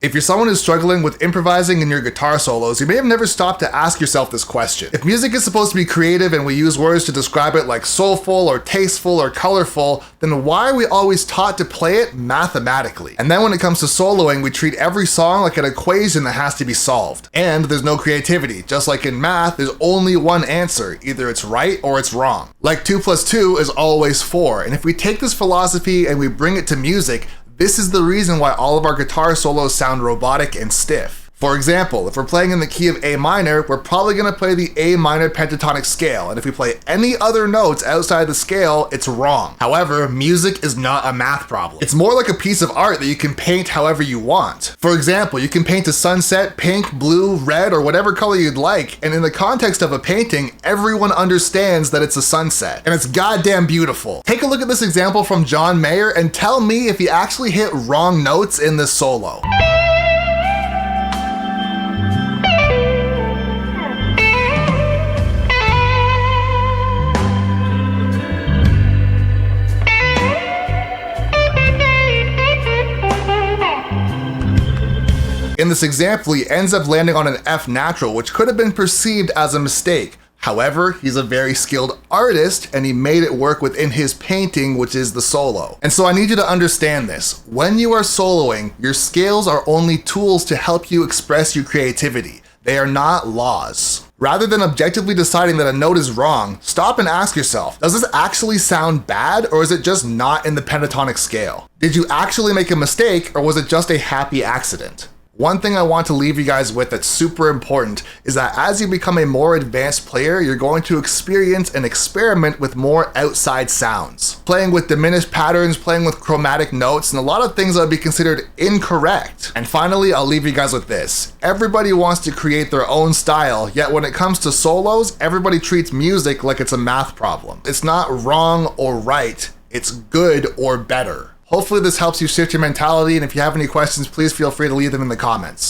If you're someone who's struggling with improvising in your guitar solos, you may have never stopped to ask yourself this question. If music is supposed to be creative and we use words to describe it like soulful or tasteful or colorful, then why are we always taught to play it mathematically? And then when it comes to soloing, we treat every song like an equation that has to be solved. And there's no creativity. Just like in math, there's only one answer. Either it's right or it's wrong. Like 2 + 2 is always 4. And if we take this philosophy and we bring it to music, this is the reason why all of our guitar solos sound robotic and stiff. For example, if we're playing in the key of A minor, we're probably going to play the A minor pentatonic scale, and if we play any other notes outside the scale, it's wrong. However, music is not a math problem. It's more like a piece of art that you can paint however you want. For example, you can paint a sunset pink, blue, red, or whatever color you'd like, and in the context of a painting, everyone understands that it's a sunset, and it's goddamn beautiful. Take a look at this example from John Mayer and tell me if he actually hit wrong notes in this solo. In this example, he ends up landing on an F natural, which could have been perceived as a mistake. However, he's a very skilled artist and he made it work within his painting, which is the solo. And so I need you to understand this. When you are soloing, your scales are only tools to help you express your creativity. They are not laws. Rather than objectively deciding that a note is wrong, stop and ask yourself, does this actually sound bad or is it just not in the pentatonic scale? Did you actually make a mistake or was it just a happy accident? One thing I want to leave you guys with that's super important is that as you become a more advanced player, you're going to experience and experiment with more outside sounds. Playing with diminished patterns, playing with chromatic notes, and a lot of things that would be considered incorrect. And finally, I'll leave you guys with this. Everybody wants to create their own style, yet when it comes to solos, everybody treats music like it's a math problem. It's not wrong or right, it's good or better. Hopefully this helps you shift your mentality, and if you have any questions, please feel free to leave them in the comments.